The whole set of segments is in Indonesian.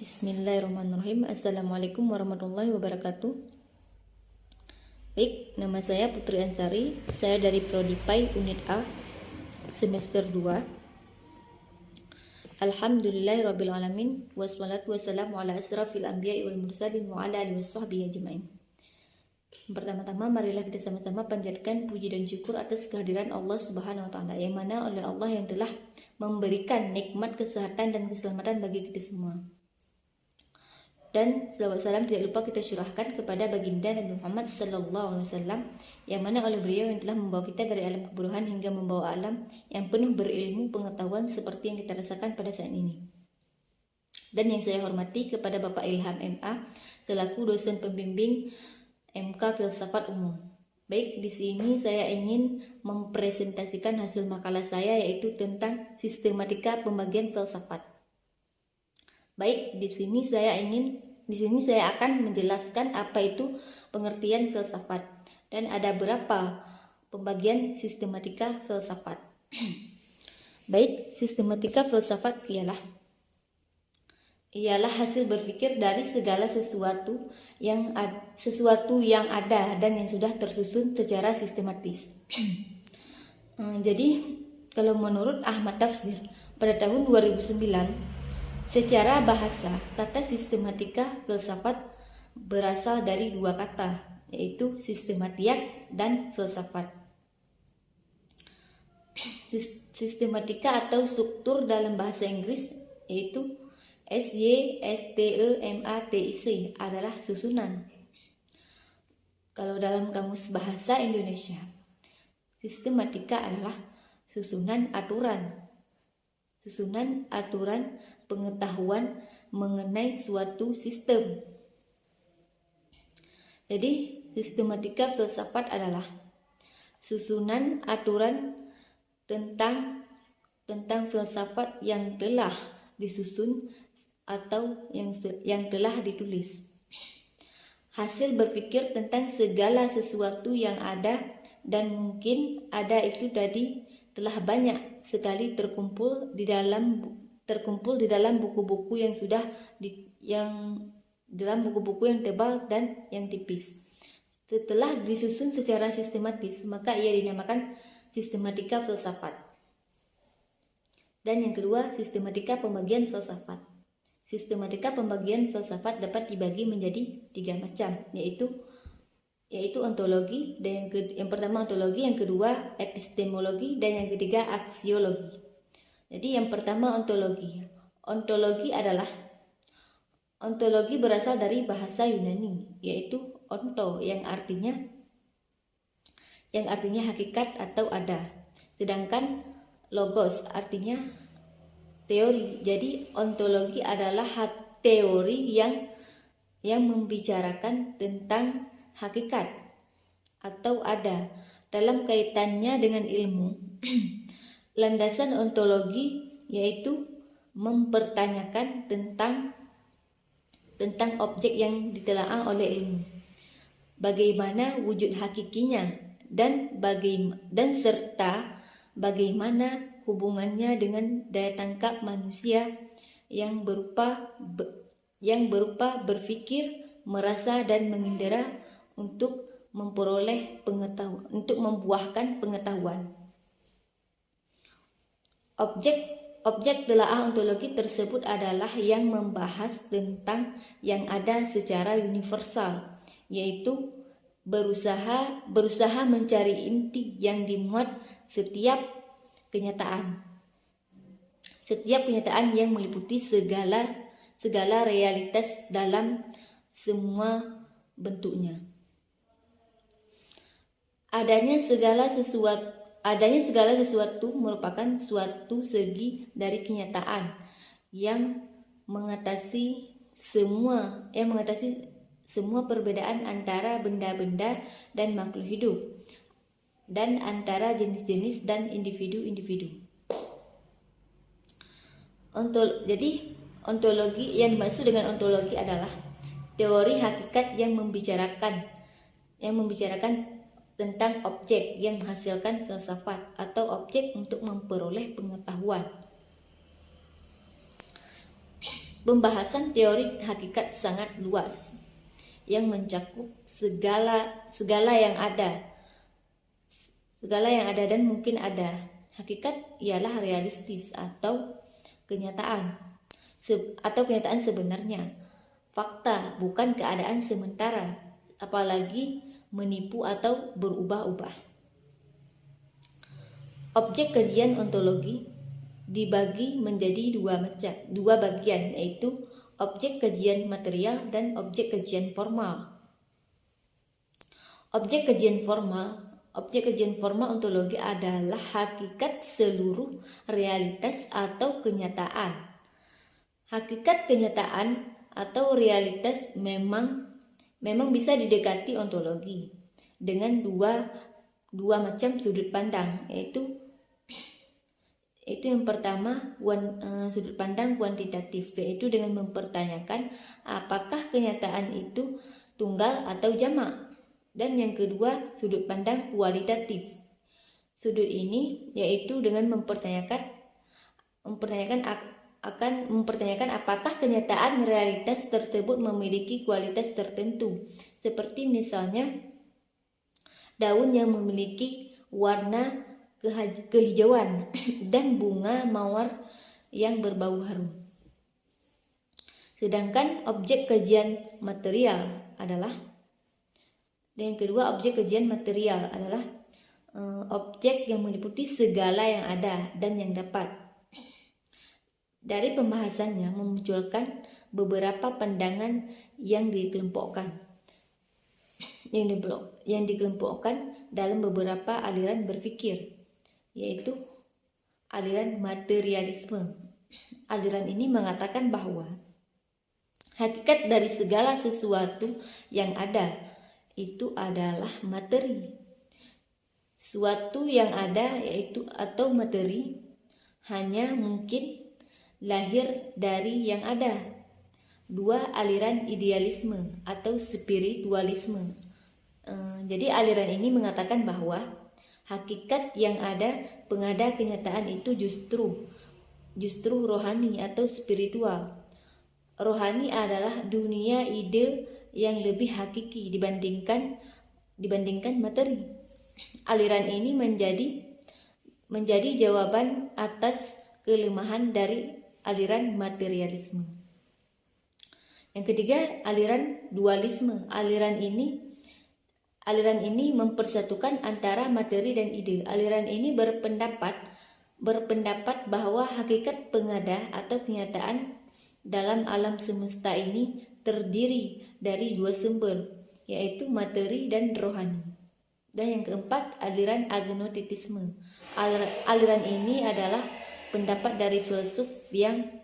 Bismillahirrahmanirrahim. Assalamualaikum warahmatullahi wabarakatuh. Baik, nama saya Putri Ansari. Saya dari Prodi PAI Unit A semester 2. Alhamdulillahirrabbilalamin. Wassalatu wassalamu ala asrafil anbiya'i wal mursalin wa ala alihi washabbihi ajma'in. Pertama-tama marilah kita sama-sama panjatkan puji dan syukur atas kehadiran Allah Subhanahu wa taala, yang mana oleh Allah yang telah memberikan nikmat kesehatan dan keselamatan bagi kita semua. Dan salawat salam tidak lupa kita curahkan kepada baginda Nabi Muhammad sallallahu alaihi wasallam, yang mana oleh beliau yang telah membawa kita dari alam kebodohan hingga membawa alam yang penuh berilmu pengetahuan seperti yang kita rasakan pada saat ini. Dan yang saya hormati kepada Bapak Ilham MA selaku dosen pembimbing MK Filsafat Umum. Baik, di sini saya ingin mempresentasikan hasil makalah saya, yaitu tentang sistematika pembagian filsafat. Baik, di sini saya akan menjelaskan apa itu pengertian filsafat dan ada berapa pembagian sistematika filsafat. Baik, sistematika filsafat ialah hasil berpikir dari segala sesuatu yang ada dan yang sudah tersusun secara sistematis. Jadi, kalau menurut Ahmad Tafsir pada tahun 2009, secara bahasa, kata sistematika filsafat berasal dari dua kata, yaitu sistematiak dan filsafat. Sistematika atau struktur dalam bahasa Inggris yaitu SYSTEMATIC adalah susunan. Kalau dalam kamus bahasa Indonesia, sistematika adalah susunan aturan pengetahuan mengenai suatu sistem. Jadi, sistematika filsafat adalah susunan aturan tentang filsafat yang telah disusun atau yang telah ditulis. Hasil berpikir tentang segala sesuatu yang ada dan mungkin ada itu tadi telah banyak sekali terkumpul di dalam buku-buku yang dalam buku-buku yang tebal dan yang tipis. Setelah disusun secara sistematis, maka ia dinamakan sistematika filsafat. Dan yang kedua, sistematika pembagian filsafat. Sistematika pembagian filsafat dapat dibagi menjadi 3 macam, yaitu ontologi, dan yang pertama ontologi, yang kedua epistemologi, dan yang ketiga aksiologi. Jadi yang pertama ontologi. Ontologi berasal dari bahasa Yunani, yaitu onto yang artinya hakikat atau ada. Sedangkan logos artinya teori. Jadi ontologi adalah teori yang membicarakan tentang hakikat atau ada dalam kaitannya dengan ilmu. Landasan ontologi yaitu mempertanyakan tentang objek yang ditelaah oleh ilmu, bagaimana wujud hakikinya dan serta bagaimana hubungannya dengan daya tangkap manusia yang berupa berpikir, merasa dan mengindera untuk memperoleh pengetahuan, untuk membuahkan pengetahuan. Objek telaah ontologi tersebut adalah yang membahas tentang yang ada secara universal, yaitu berusaha mencari inti yang dimuat setiap kenyataan yang meliputi segala realitas dalam semua bentuknya. Adanya segala sesuatu merupakan suatu segi dari kenyataan yang mengatasi semua perbedaan antara benda-benda dan makhluk hidup, dan antara jenis-jenis dan individu-individu. Jadi ontologi, yang dimaksud dengan ontologi adalah teori hakikat yang membicarakan tentang objek yang menghasilkan filsafat atau objek untuk memperoleh pengetahuan. Pembahasan teori hakikat sangat luas yang mencakup segala yang ada dan mungkin ada. Hakikat ialah realistis atau kenyataan sebenarnya, fakta, bukan keadaan sementara, apalagi menipu atau berubah-ubah. Objek kajian ontologi dibagi menjadi dua bagian, yaitu objek kajian material dan objek kajian formal. Objek kajian formal ontologi adalah hakikat seluruh realitas atau kenyataan. Hakikat kenyataan atau realitas memang bisa didekati ontologi dengan dua macam sudut pandang, yaitu yang pertama sudut pandang kuantitatif, yaitu dengan mempertanyakan apakah kenyataan itu tunggal atau jamak. Dan yang kedua sudut pandang kualitatif. Sudut ini yaitu dengan mempertanyakan apakah kenyataan realitas tersebut memiliki kualitas tertentu, seperti misalnya daun yang memiliki warna kehijauan dan bunga mawar yang berbau harum. Sedangkan objek kajian material adalah objek yang meliputi segala yang ada dan yang dapat. Dari pembahasannya memunculkan beberapa pandangan yang dikelompokkan dalam beberapa aliran berpikir, yaitu aliran materialisme. Aliran ini mengatakan bahwa hakikat dari segala sesuatu yang ada itu adalah materi. Suatu yang ada atau materi hanya mungkin lahir dari yang ada. Dua aliran idealisme atau spiritualisme. Jadi aliran ini mengatakan bahwa hakikat yang ada, pengada kenyataan itu justru rohani atau spiritual. Rohani adalah dunia ide yang lebih hakiki dibandingkan materi. Aliran ini menjadi jawaban atas kelemahan dari aliran materialisme. Yang ketiga, aliran dualisme. Aliran ini mempersatukan antara materi dan ide. Aliran ini berpendapat bahwa hakikat pengada atau kenyataan dalam alam semesta ini terdiri dari dua sumber, yaitu materi dan rohani. Dan yang keempat, aliran agnostitisme. Aliran ini adalah pendapat dari filsuf yang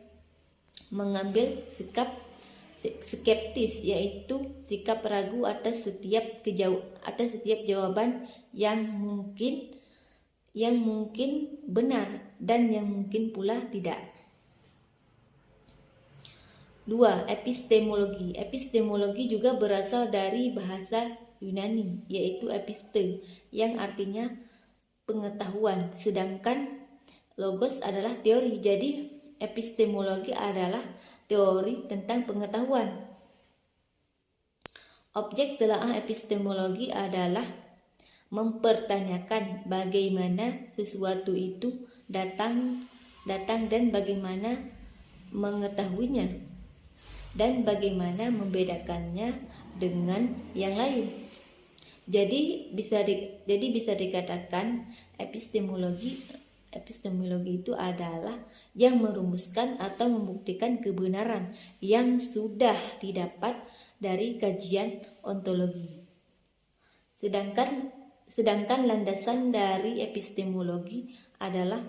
mengambil sikap skeptis, yaitu sikap ragu atas setiap jawaban yang mungkin benar dan yang mungkin pula tidak. 2. Epistemologi. Epistemologi juga berasal dari bahasa Yunani, yaitu episte, yang artinya pengetahuan, sedangkan logos adalah teori. Jadi epistemologi adalah teori tentang pengetahuan. Objek telaah epistemologi adalah mempertanyakan bagaimana sesuatu itu datang dan bagaimana mengetahuinya, dan bagaimana membedakannya dengan yang lain. Jadi bisa dikatakan epistemologi itu adalah yang merumuskan atau membuktikan kebenaran yang sudah didapat dari kajian ontologi. Sedangkan landasan dari epistemologi adalah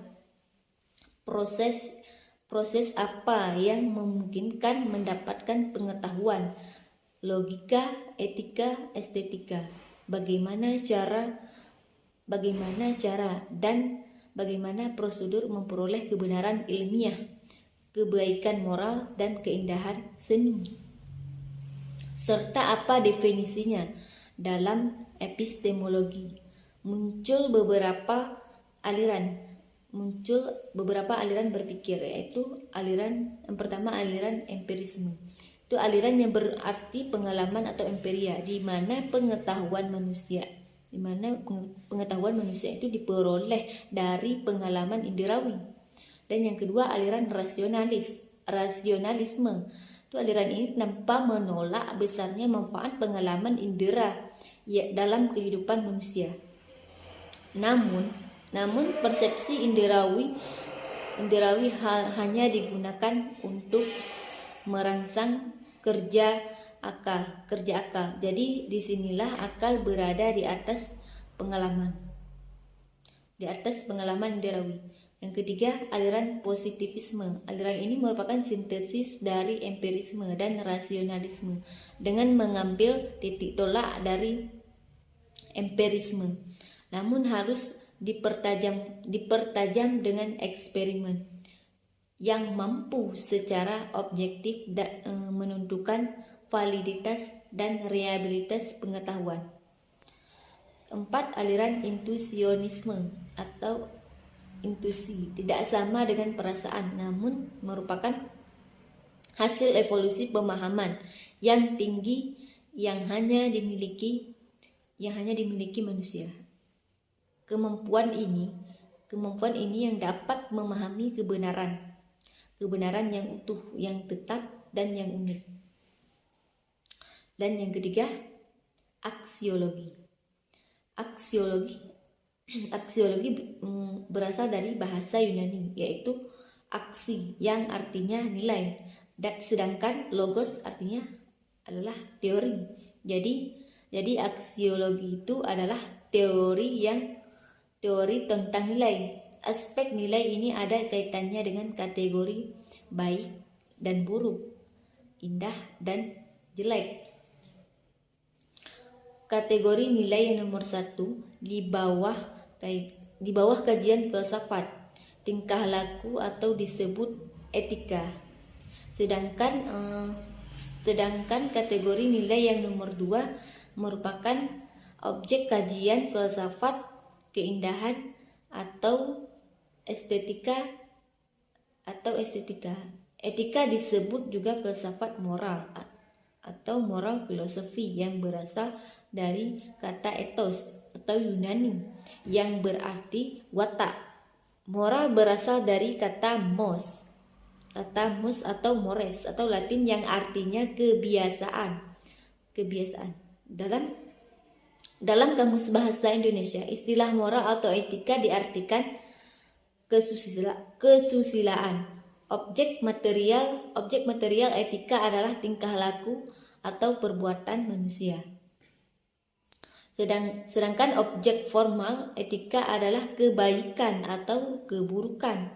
proses apa yang memungkinkan mendapatkan pengetahuan, logika, etika, estetika, bagaimana cara dan bagaimana prosedur memperoleh kebenaran ilmiah, kebaikan moral, dan keindahan seni, serta apa definisinya dalam epistemologi. Muncul beberapa aliran muncul beberapa aliran berpikir, yaitu yang pertama aliran empirisme. Itu aliran yang berarti pengalaman atau empiria, di mana pengetahuan manusia itu diperoleh dari pengalaman inderawi. Dan yang kedua aliran rasionalisme. Itu aliran ini tanpa menolak besarnya manfaat pengalaman indera dalam kehidupan manusia. Namun persepsi inderawi hanya digunakan untuk merangsang kerja akal. Jadi disinilah akal berada di atas pengalaman inderawi. Yang ketiga, aliran positivisme. Aliran ini merupakan sintesis dari empirisme dan rasionalisme dengan mengambil titik tolak dari empirisme, namun harus dipertajam dengan eksperimen yang mampu secara objektif menentukan validitas dan reliabilitas pengetahuan. Keempat, aliran intuisionisme atau intuisi, tidak sama dengan perasaan, namun merupakan hasil evolusi pemahaman yang tinggi yang hanya dimiliki manusia. Kemampuan ini yang dapat memahami kebenaran yang utuh, yang tetap, dan yang unik. Dan yang ketiga, aksiologi berasal dari bahasa Yunani, yaitu aksi yang artinya nilai, sedangkan logos artinya adalah teori. Jadi aksiologi itu adalah teori tentang nilai. Aspek nilai ini ada kaitannya dengan kategori baik dan buruk, indah dan jelek. Kategori nilai yang nomor 1 di bawah kajian filsafat, tingkah laku atau disebut etika. Sedangkan kategori nilai yang nomor 2 merupakan objek kajian filsafat, keindahan atau estetika. Etika disebut juga filsafat moral atau moral filosofi yang berasal dari kata ethos atau Yunani yang berarti watak. Moral berasal dari kata mos atau mores atau Latin yang artinya kebiasaan. Dalam Kamus Bahasa Indonesia, istilah moral atau etika diartikan kesusilaan. Objek material etika adalah tingkah laku atau perbuatan manusia. Sedangkan objek formal etika adalah kebaikan atau keburukan.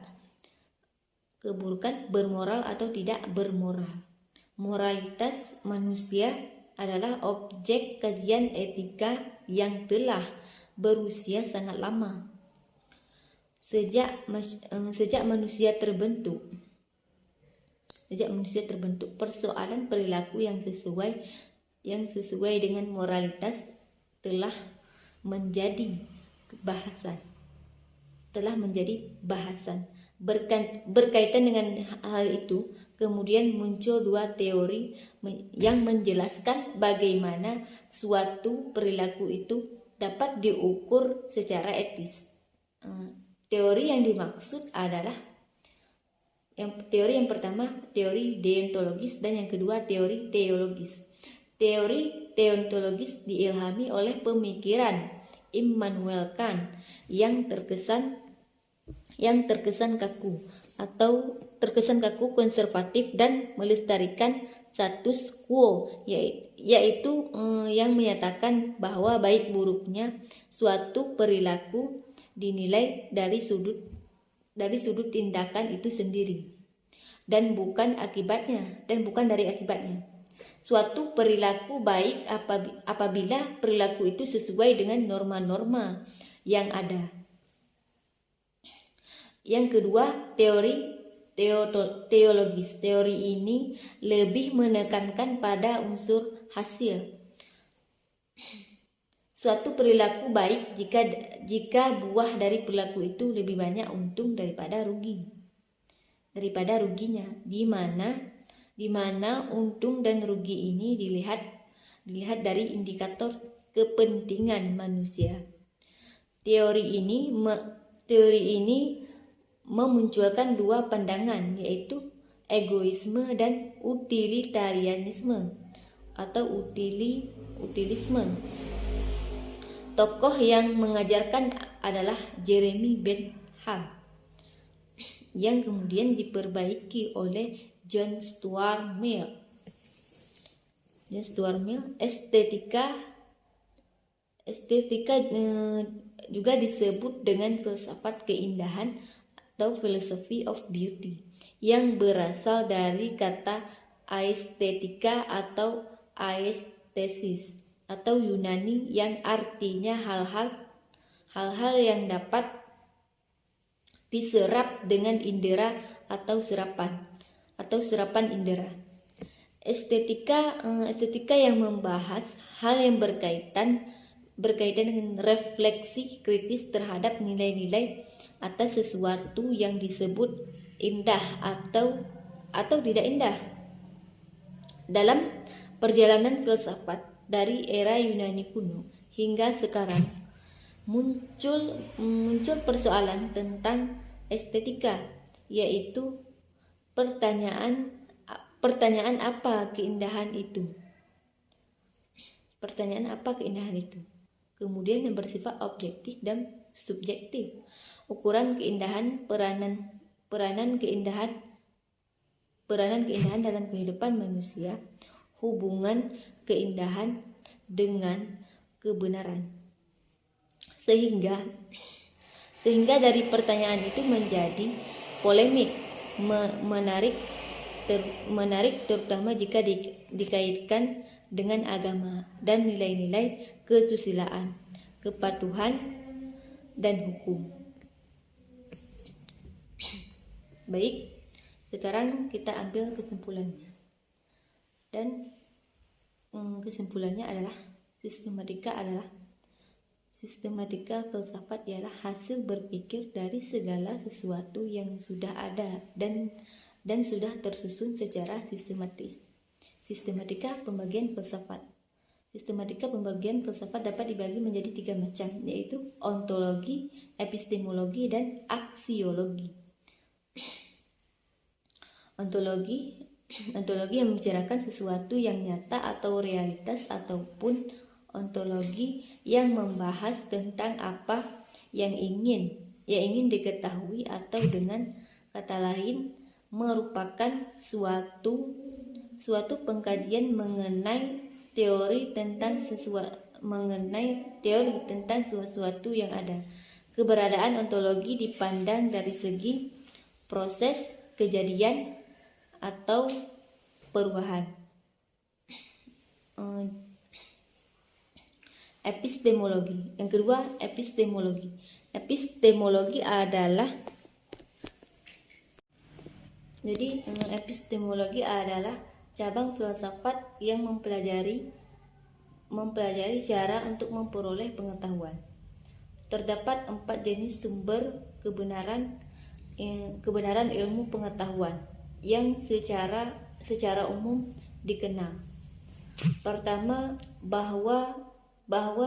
Keburukan bermoral atau tidak bermoral. Moralitas manusia adalah objek kajian etika yang telah berusia sangat lama. Sejak manusia terbentuk, persoalan perilaku yang sesuai dengan moralitas telah menjadi bahasan. Berkaitan dengan hal itu, kemudian muncul dua teori yang menjelaskan bagaimana suatu perilaku itu dapat diukur secara etis. Teori yang dimaksud adalah teori yang pertama teori deontologis dan yang kedua teori teologis. Teori deontologis diilhami oleh pemikiran Immanuel Kant yang terkesan kaku, konservatif dan melestarikan status quo, yaitu yang menyatakan bahwa baik buruknya suatu perilaku dinilai dari sudut tindakan itu sendiri dan bukan dari akibatnya. Suatu perilaku baik apabila perilaku itu sesuai dengan norma-norma yang ada. Yang kedua, teori teologis. Teori ini lebih menekankan pada unsur hasil. suatu perilaku baik jika buah dari perilaku itu lebih banyak untung daripada ruginya, di mana untung dan rugi ini dilihat dari indikator kepentingan manusia. Teori ini memunculkan dua pandangan, yaitu egoisme dan utilitarianisme atau utilisme. Tokoh yang mengajarkan adalah Jeremy Bentham, yang kemudian diperbaiki oleh John Stuart Mill. Estetika juga disebut dengan filsafat keindahan atau philosophy of beauty, yang berasal dari kata aesthetica atau aesthesis atau Yunani yang artinya hal-hal yang dapat diserap dengan indera atau serapan indera. Estetika yang membahas hal yang berkaitan dengan refleksi kritis terhadap nilai-nilai atas sesuatu yang disebut indah atau tidak indah. Dalam perjalanan filsafat dari era Yunani kuno hingga sekarang, muncul persoalan tentang estetika, yaitu pertanyaan apa keindahan itu? Kemudian yang bersifat objektif dan subjektif. Ukuran keindahan, peranan keindahan dalam kehidupan manusia, hubungan keindahan dengan kebenaran. Sehingga dari pertanyaan itu menjadi polemik, menarik terutama jika dikaitkan dengan agama dan nilai-nilai kesusilaan, kepatuhan, dan hukum. Baik, sekarang kita ambil kesimpulannya. Dan kesimpulannya adalah sistematika filsafat ialah hasil berpikir dari segala sesuatu yang sudah ada dan sudah tersusun secara sistematis. Sistematika pembagian filsafat dapat dibagi menjadi 3 macam, yaitu ontologi, epistemologi, dan aksiologi. Ontologi yang membicarakan sesuatu yang nyata atau realitas, ataupun ontologi yang membahas tentang apa yang ingin diketahui, atau dengan kata lain merupakan suatu pengkajian mengenai teori tentang sesuatu yang ada. Keberadaan ontologi dipandang dari segi proses kejadian atau perubahan. Epistemologi. Yang kedua, epistemologi. Epistemologi adalah cabang filsafat yang mempelajari cara untuk memperoleh pengetahuan. Terdapat 4 jenis sumber kebenaran ilmu pengetahuan yang secara umum dikenal. Pertama, bahwa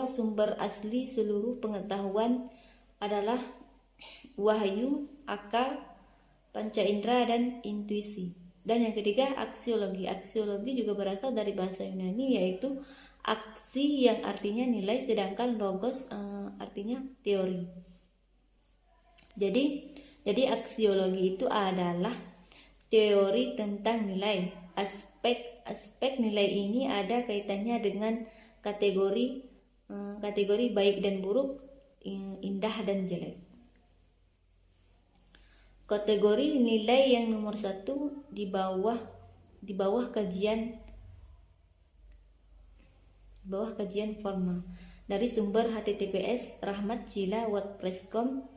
sumber asli seluruh pengetahuan adalah wahyu, akal, panca indera, dan intuisi. Dan yang ketiga, aksiologi. Aksiologi juga berasal dari bahasa Yunani, yaitu aksi yang artinya nilai, sedangkan logos artinya teori. Jadi aksiologi itu adalah teori tentang nilai. Aspek nilai ini ada kaitannya dengan kategori baik dan buruk, indah dan jelek. Kategori nilai yang nomor 1 di bawah kajian formal dari sumber https rahmatcila.wordpress.com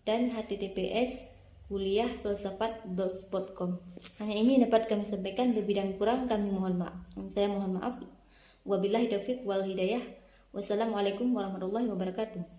dan https kuliahfilsafat.blogspot.com. Hanya ini dapat kami sampaikan, lebih dan kurang kami mohon maaf. Saya mohon maaf. Wabillahi taufiq wal hidayah. Wassalamualaikum warahmatullahi wabarakatuh.